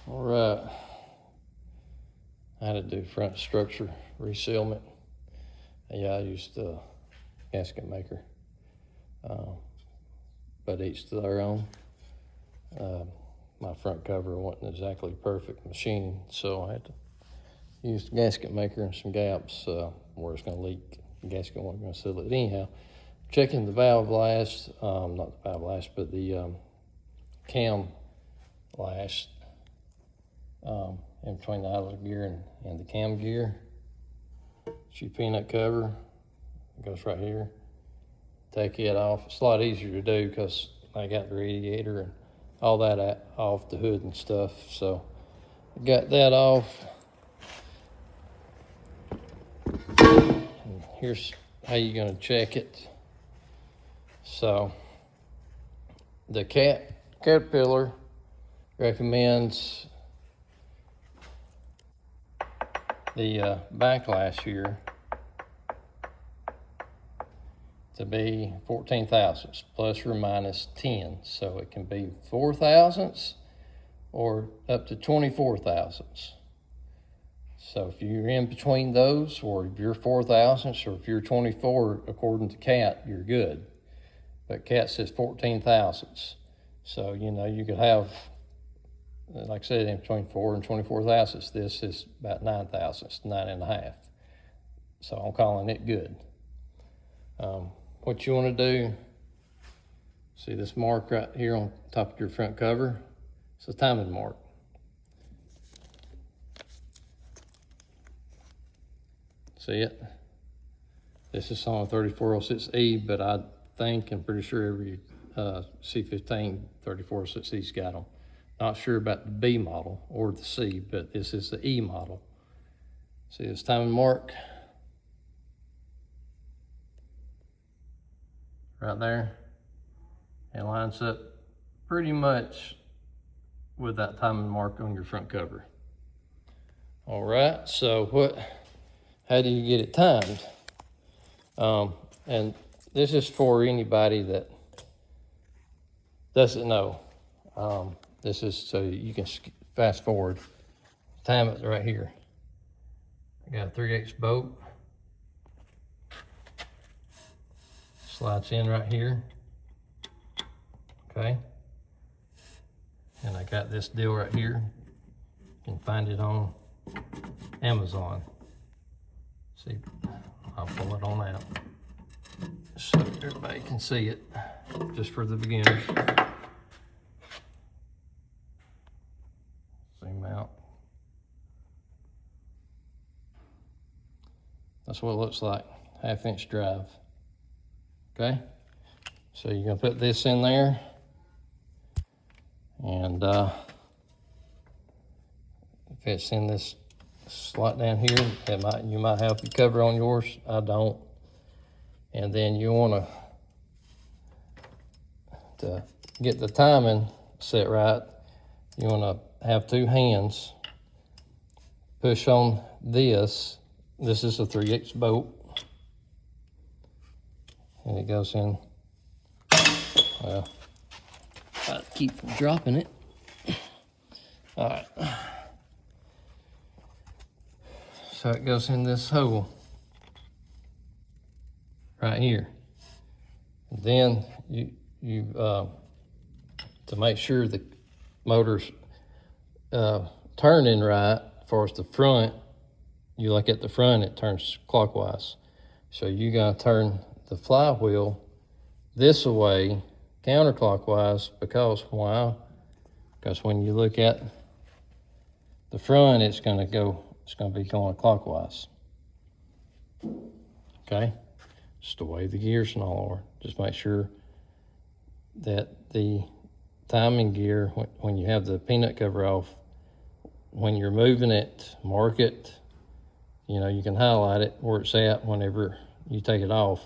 All right, I had to do front structure resealment. Yeah, I used the gasket maker, but each to their own. My front cover wasn't exactly perfect machine, so I had to use the gasket maker and some gaps where it's going to leak. The gasket wasn't going to seal it anyhow. Checking the valve lash, not the valve lash, but the cam lash in between the idler gear and the cam gear. It's your peanut cover. It goes right here. Take it off. It's a lot easier to do because I got the radiator and all that off the hood and stuff. So I got that off. And here's how you're going to check it. So the Caterpillar recommends the backlash here to be 14 thousandths plus or minus 10. So it can be 4 thousandths or up to 24 thousandths. So if you're in between those, or if you're 4 thousandths, or if you're 24, according to Cat, you're good. But Cat says 14 thousandths. So, you know, you could have, like I said, in between 4 and 24 thousandths. This is about 9 thousandths, 9.5. So I'm calling it good. What you want to do, see this mark right here on top of your front cover? It's a timing mark. See it? This is on a 3406E, but I think I'm pretty sure every C15 3406E's got them. Not sure about the B model or the C, but this is the E model. See this timing mark? Right there. It lines up pretty much with that timing mark on your front cover. All right, so how do you get it timed? And this is for anybody that doesn't know. This is so you can fast forward. Time it right here. I got a 3/8 bolt. Slides in right here. Okay. And I got this deal right here. You can find it on Amazon. See, I'll pull it on out so everybody can see it, just for the beginners. Zoom out. That's what it looks like, 1/2-inch drive. Okay, so you're gonna put this in there, and if it's in this slot down here, you might have your cover on yours. I don't. And then you want to get the timing set right. You want to have 2 hands push on this. This is a 3/8 bolt, and it goes in. Well, I keep dropping it. All right. So it goes in this hole right here. And then you to make sure the motor's turning right, as far as the front, you look at the front, it turns clockwise. So you gotta turn the flywheel this way, counterclockwise, because why? Because when you look at the front, it's gonna be going clockwise. Okay, just the way the gears and all are. Just make sure that the timing gear, when you have the peanut cover off, when you're moving it, mark it. You know, you can highlight it where it's at whenever you take it off.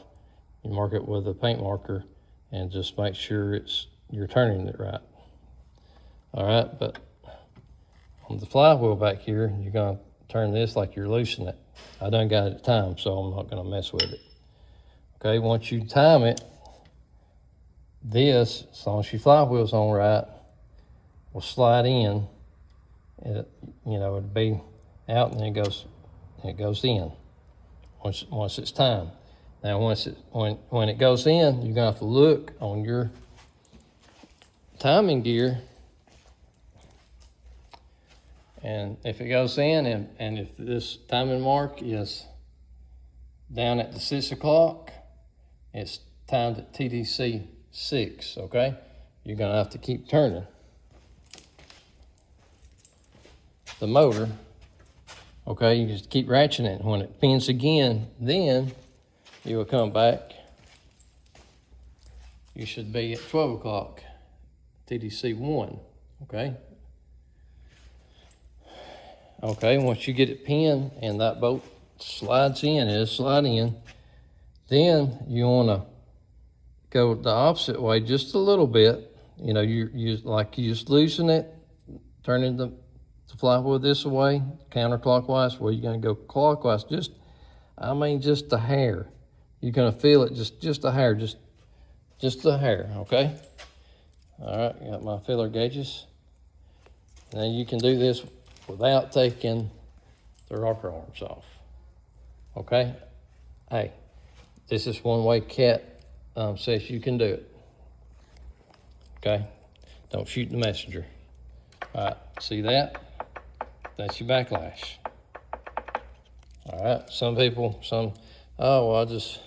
You mark it with a paint marker and just make sure you're turning it right. All right, but on the flywheel back here, you're gonna turn this like you're loosening it. I done got it timed, so I'm not gonna mess with it. Okay, once you time it, this, as long as your flywheel's on right, will slide in it'd be out, and then it goes in once it's time. Now, when it goes in, you're gonna have to look on your timing gear, and if it goes in, and if this timing mark is down at the 6 o'clock, it's timed at TDC 6, okay? You're gonna have to keep turning the motor, okay? You just keep ratcheting it. When it pins again, then you will come back. You should be at 12 o'clock, TDC 1, okay? Okay, once you get it pinned and that bolt slides in, it'll slide in, then you wanna go the opposite way just a little bit. You just loosen it, turning the flywheel this way, counterclockwise. Well, you're gonna go clockwise, just a hair. You're gonna feel it just a hair, just a hair, okay? All right, got my filler gauges. Now you can do this without taking the rocker arms off, okay? Hey, this is one way Cat says you can do it, okay? Don't shoot the messenger. All right, see that? That's your backlash. All right, some people, oh, well, I'll just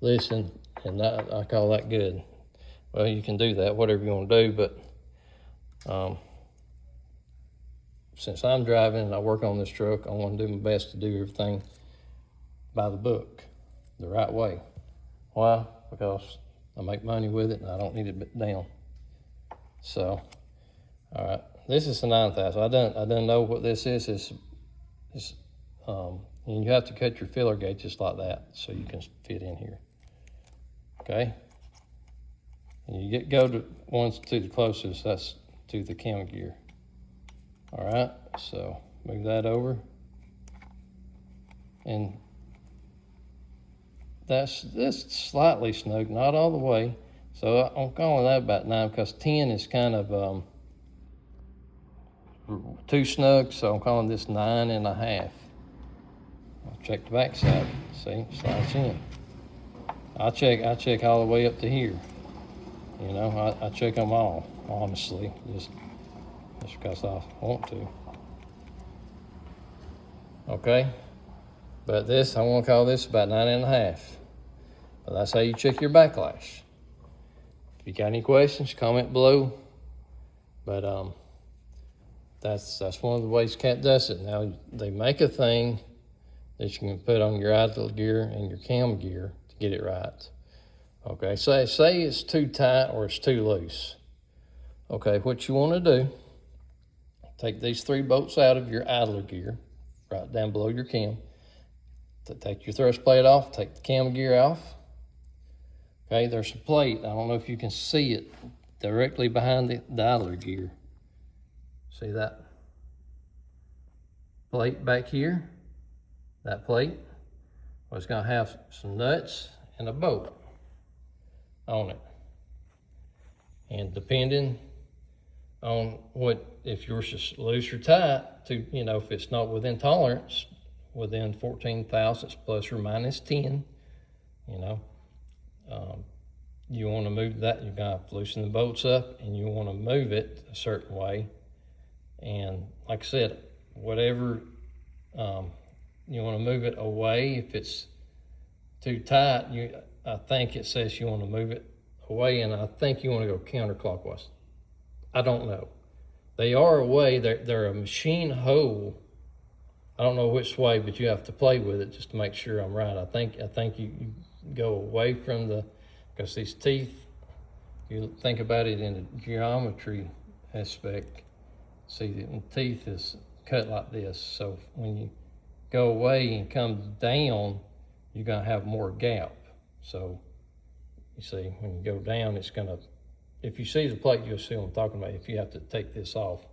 listen, and I call that good. Well, you can do that, whatever you want to do, but since I'm driving and I work on this truck, I want to do my best to do everything by the book, the right way. Why? Because I make money with it and I don't need it down. So, all right, this is the 9,000. I didn't know what this is. And you have to cut your filler gauge just like that so you can fit in here. Okay. And you go to ones to the closest. That's to the cam gear. All right. So move that over, and that's slightly snug, not all the way. So I'm calling that about 9 because 10 is kind of too snug. So I'm calling this 9.5. I'll check the back side. See, slides in. I check all the way up to here. I check them all, honestly, just because I want to. Okay, but I want to call this about 9.5. But that's how you check your backlash. If you got any questions, comment below. But that's one of the ways Cat does it. Now they make a thing that you can put on your idle gear and your cam gear to get it right. Okay, say it's too tight or it's too loose. Okay, what you want to do, take these 3 bolts out of your idler gear, right down below your cam. Take your thrust plate off, take the cam gear off. Okay, there's a plate. I don't know if you can see it directly behind the idler gear. See that plate back here? That plate? Well, it's gonna have some nuts and a bolt on it. And depending on if yours is loose or tight, if it's not within tolerance, within 14 thousandths plus or minus 10, you want to move that. You're going to loosen the bolts up and you want to move it a certain way. And like I said, whatever, you want to move it away. If it's too tight, I think it says you want to move it away, and I think you want to go counterclockwise. I don't know. They are away. They're a machine hole. I don't know which way, but you have to play with it just to make sure I'm right. I think you go away from because these teeth, you think about it in a geometry aspect. See, the teeth is cut like this. So when you go away and come down, you're gonna have more gap. So you see, when you go down, it's gonna, if you see the plate, you'll see what I'm talking about. If you have to take this off,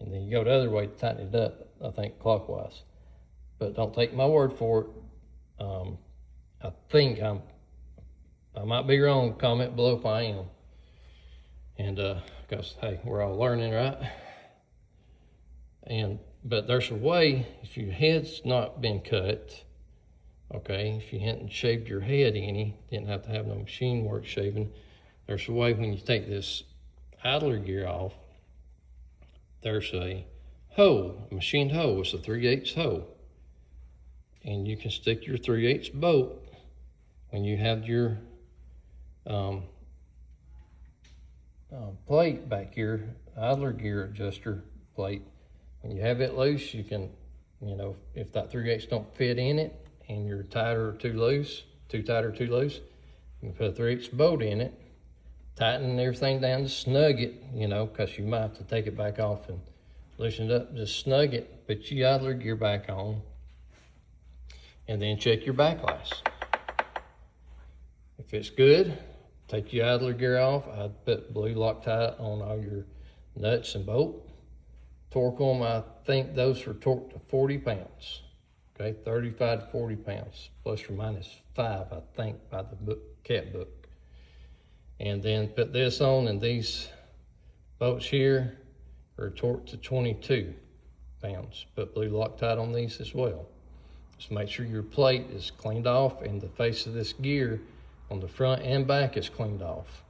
and then you go the other way to tighten it up, I think clockwise. But don't take my word for it. I think I might be wrong. Comment below if I am. And because hey, we're all learning, right? But there's a way, if your head's not been cut, okay, if you hadn't shaved your head any, didn't have to have no machine work shaving, there's a way when you take this idler gear off, there's a hole, a machined hole. It's a 3/8 hole. And you can stick your 3/8 bolt when you have your plate back here, idler gear adjuster plate. When you have it loose, you can, you know, if that 3/8 don't fit in it and you're tight or too loose, too tight or too loose, you can put a 3/8 bolt in it, tighten everything down to snug it, you know, because you might have to take it back off and loosen it up. Just snug it, put your idler gear back on, and then check your backlash. If it's good, take your idler gear off. I'd put blue Loctite on all your nuts and bolt. Torque them, I think those are torqued to 40 pounds. Okay, 35 to 40 pounds, plus or minus 5, I think, by the book, cat book. And then put this on, and these bolts here are torqued to 22 pounds. Put blue Loctite on these as well. Just make sure your plate is cleaned off and the face of this gear on the front and back is cleaned off.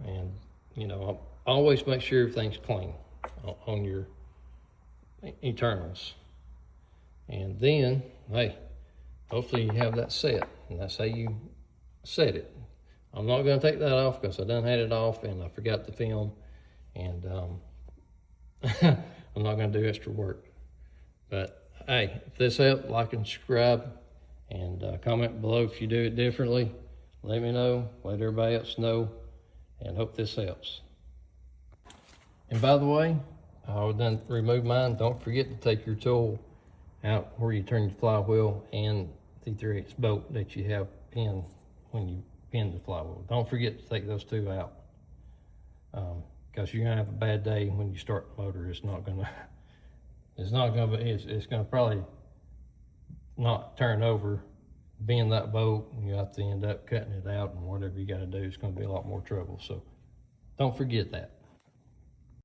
And, you know, always make sure everything's clean on your internals. And then, hey, hopefully you have that set, and that's how you set it. I'm not gonna take that off because I done had it off and I forgot the film, and I'm not gonna do extra work. But hey, if this helped, like and subscribe, and comment below if you do it differently. Let me know, let everybody else know, and hope this helps. And by the way, I done remove mine. Don't forget to take your tool out where you turn your flywheel and the 3/8 bolt that you have pinned when you pin the flywheel. Don't forget to take those two out, because you're gonna have a bad day when you start the motor. It's gonna probably not turn over, bend that bolt, and you have to end up cutting it out, and whatever you gotta do, it's gonna be a lot more trouble. So don't forget that.